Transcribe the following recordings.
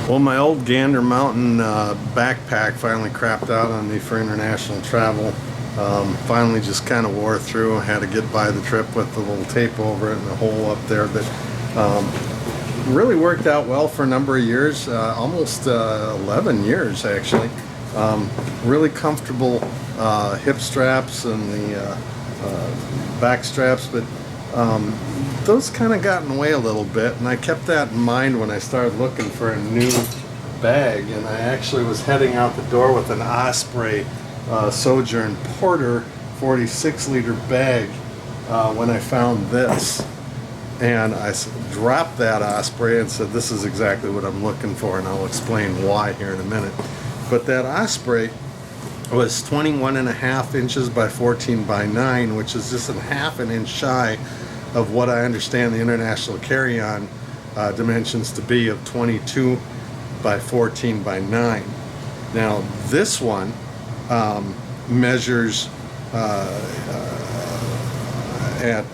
Well, my old Gander Mountain backpack finally crapped out on me for international travel. Finally just kind of wore through. I had to get by the trip with the little tape over it and the hole up there, but really worked out well for a number of years, almost 11 years actually. Really comfortable hip straps and the back straps, but those kind of got in the way a little bit, and I kept that in mind when I started looking for a new bag. And I actually was heading out the door with an Osprey Sojourn Porter 46-liter bag when I found this, and I dropped that Osprey and said, this is exactly what I'm looking for, and I'll explain why here in a minute. But that Osprey was 21.5 inches by 14 by 9, which is just a half an inch shy of what I understand the international carry-on dimensions to be of 22 by 14 by 9. Now this one measures at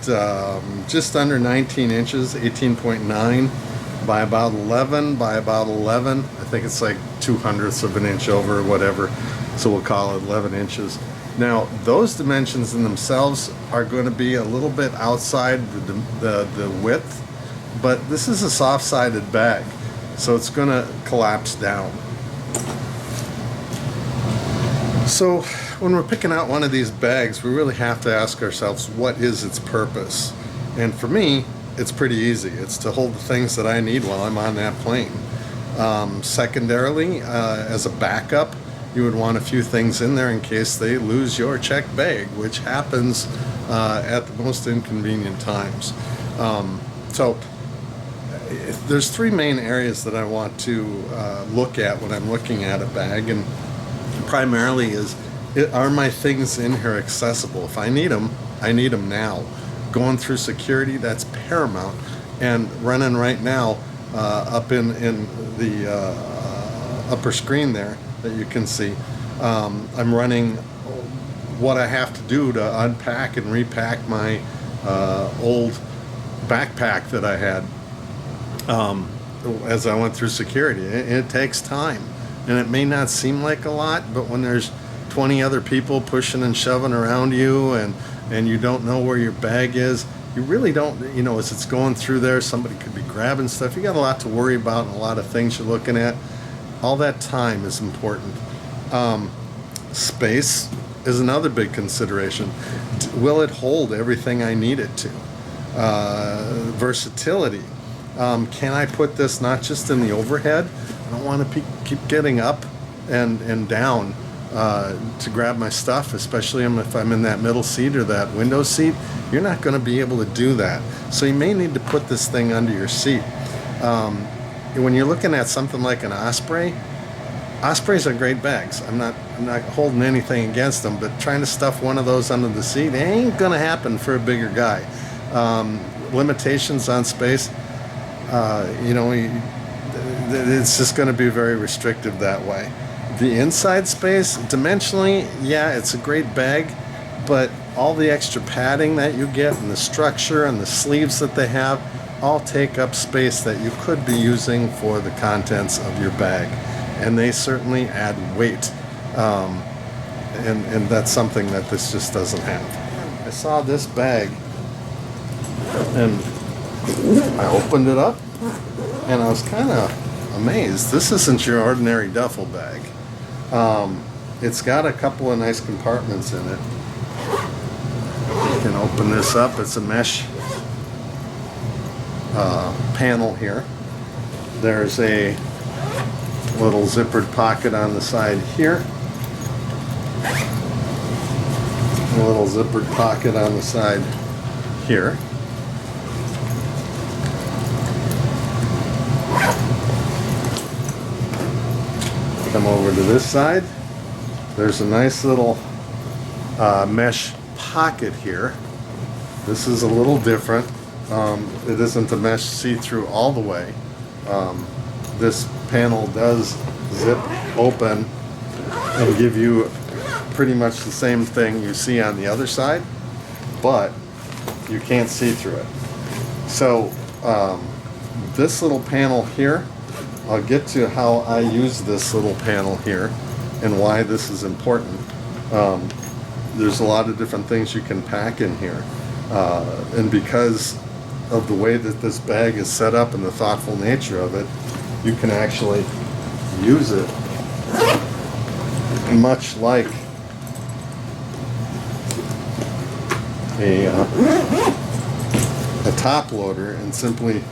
just under 19 inches, 18.9 by about 11 by about 11. I think it's like 2/100ths of an inch over or whatever, so we'll call it 11 inches. Now those dimensions in themselves are going to be a little bit outside the width, but this is a soft-sided bag, so it's going to collapse down. So when we're picking out one of these bags, we really have to ask ourselves, what is its purpose? And for me, it's pretty easy. It's to hold the things that I need while I'm on that plane. Secondarily, as a backup, you would want a few things in there in case they lose your checked bag, which happens at the most inconvenient times. So there's three main areas that I want to look at when I'm looking at a bag, and primarily are my things in here accessible? If I need them, I need them now. Going through security, that's paramount. And running right now up in the upper screen there that you can see, I'm running what I have to do to unpack and repack my old backpack that I had as I went through security. It takes time, and it may not seem like a lot, but when there's 20 other people pushing and shoving around you, and you don't know where your bag is, you really don't, you know, as it's going through there, somebody could be grabbing stuff. You got a lot to worry about and a lot of things you're looking at. All that time is important. Space is another big consideration. Will it hold everything I need it to? Versatility. Can I put this not just in the overhead? I don't want to keep getting up and down to grab my stuff, especially if I'm in that middle seat or that window seat. You're not going to be able to do that. So you may need to put this thing under your seat. When you're looking at something like an Osprey, Ospreys are great bags. I'm not holding anything against them, but trying to stuff one of those under the seat ain't going to happen for a bigger guy. Limitations on space, you know, it's just going to be very restrictive that way. The inside space, dimensionally, yeah, it's a great bag, but all the extra padding that you get and the structure and the sleeves that they have all take up space that you could be using for the contents of your bag, and they certainly add weight, and that's something that this just doesn't have. I saw this bag and I opened it up and I was kind of amazed. This isn't your ordinary duffel bag. It's got a couple of nice compartments in it. You can open this up. It's a mesh panel here. There's a little zippered pocket on the side here. A little zippered pocket on the side here. Come over to this side. There's a nice little mesh pocket here. This is a little different. It isn't a mesh see-through all the way. This panel does zip open and give you pretty much the same thing you see on the other side, but you can't see through it. So this little panel here I'll get to how I use this little panel here and why this is important. There's a lot of different things you can pack in here. And because of the way that this bag is set up and the thoughtful nature of it, you can actually use it much like a top loader, and simply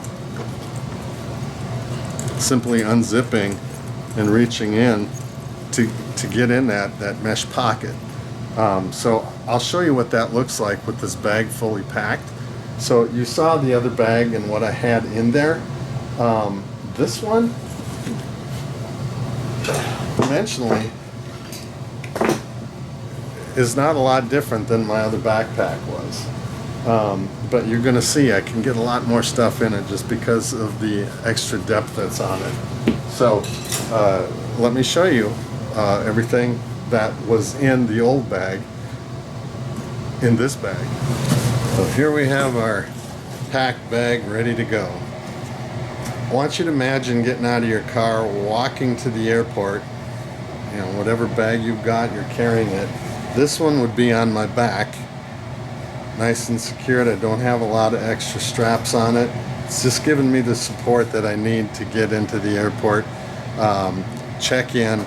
unzipping and reaching in to get in that mesh pocket. So I'll show you what that looks like with this bag fully packed. So you saw the other bag and what I had in there. This one, dimensionally, is not a lot different than my other backpack was. But you're going to see I can get a lot more stuff in it just because of the extra depth that's on it. So let me show you everything that was in the old bag in this bag. So here we have our packed bag ready to go. I want you to imagine getting out of your car, walking to the airport, you know, whatever bag you've got, you're carrying it. This one would be on my back, nice and secured. I don't have a lot of extra straps on it. It's just giving me the support that I need to get into the airport, check in,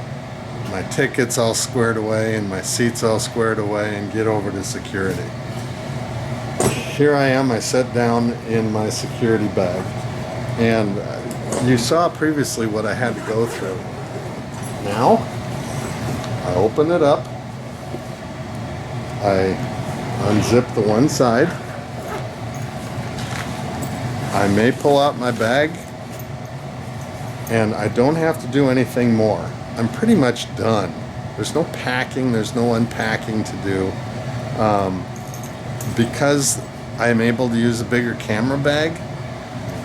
my tickets all squared away and my seats all squared away, and get over to security. Here I am, I sat down in my security bag, and you saw previously what I had to go through. Now, I open it up, I unzip the one side, I may pull out my bag, and I don't have to do anything more. I'm pretty much done. There's no packing, there's no unpacking to do. Because I'm able to use a bigger camera bag,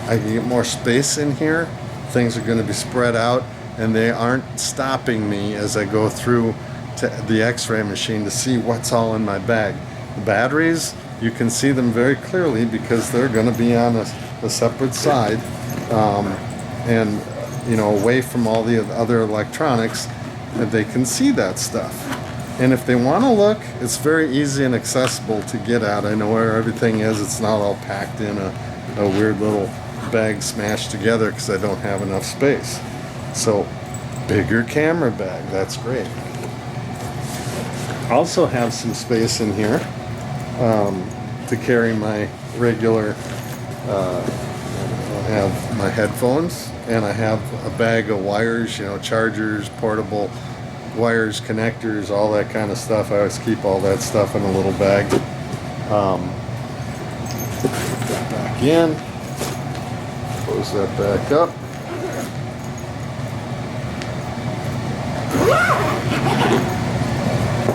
I can get more space in here. Things are going to be spread out, and they aren't stopping me as I go through to the x-ray machine to see what's all in my bag. The batteries, you can see them very clearly because they're going to be on a separate side, and you know, away from all the other electronics, and they can see that stuff. And if they want to look, it's very easy and accessible to get at. I know where everything is. It's not all packed in a weird little bag smashed together because I don't have enough space. So, bigger camera bag, that's great. Also have some space in here to carry my regular, I have my headphones, and I have a bag of wires, you know, chargers, portable wires, connectors, all that kind of stuff. I always keep all that stuff in a little bag. Put that back in, close that back up.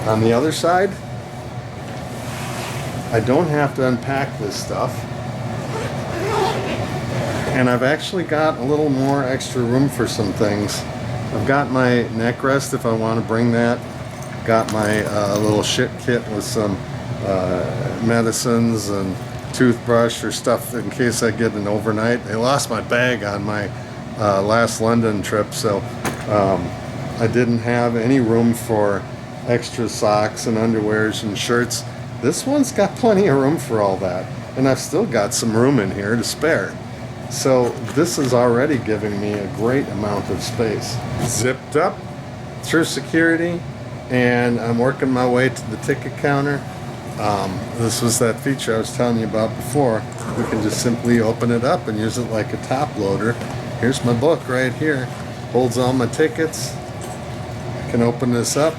On the other side, I don't have to unpack this stuff. And I've actually got a little more extra room for some things. I've got my neck rest if I want to bring that. Got my little shit kit with some medicines and toothbrush or stuff in case I get an overnight. I lost my bag on my last London trip, so I didn't have any room for extra socks and underwears and shirts. This one's got plenty of room for all that, and I've still got some room in here to spare. So this is already giving me a great amount of space. Zipped up through security, and I'm working my way to the ticket counter. This was that feature I was telling you about before. We can just simply open it up and use it like a top loader. Here's my book right here. Holds all my tickets. I can open this up.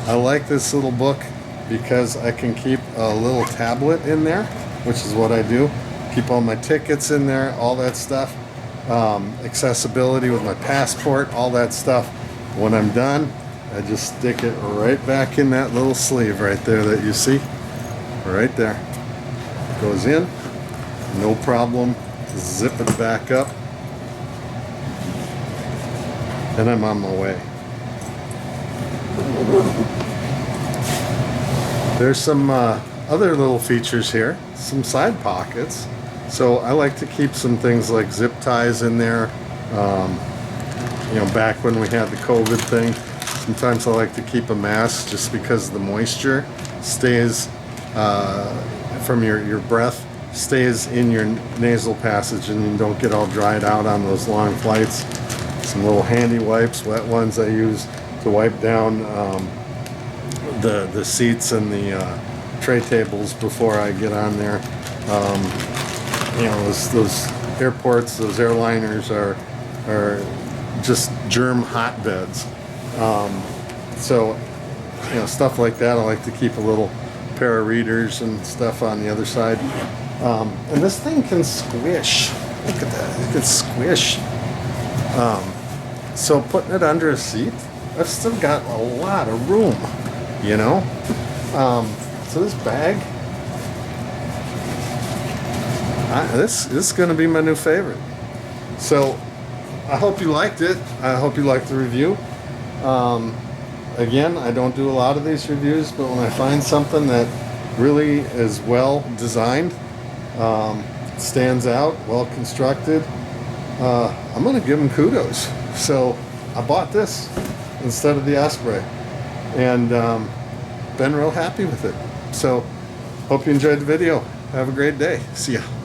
I like this little book because I can keep a little tablet in there, which is what I do. Keep all my tickets in there, all that stuff. Accessibility with my passport, all that stuff. When I'm done, I just stick it right back in that little sleeve right there that you see. Right there. It goes in, no problem. Zip it back up, and I'm on my way. There's some other little features here, some side pockets. So I like to keep some things like zip ties in there, you know, back when we had the COVID thing, sometimes I like to keep a mask just because the moisture stays from your breath stays in your nasal passage and you don't get all dried out on those long flights. Some little handy wipes, wet ones I use to wipe down the seats and the tray tables before I get on there. You know, those airports, those airliners are just germ hotbeds. So, you know, stuff like that. I like to keep a little pair of readers and stuff on the other side. And this thing can squish. Look at that. It can squish. So putting it under a seat, I've still got a lot of room, you know? So this bag, this is going to be my new favorite. So I hope you liked it. I hope you liked the review. Again, I don't do a lot of these reviews, but when I find something that really is well designed, stands out, well constructed, I'm going to give them kudos. So I bought this instead of the Osprey, and been real happy with it. So hope you enjoyed the video. Have a great day. See ya.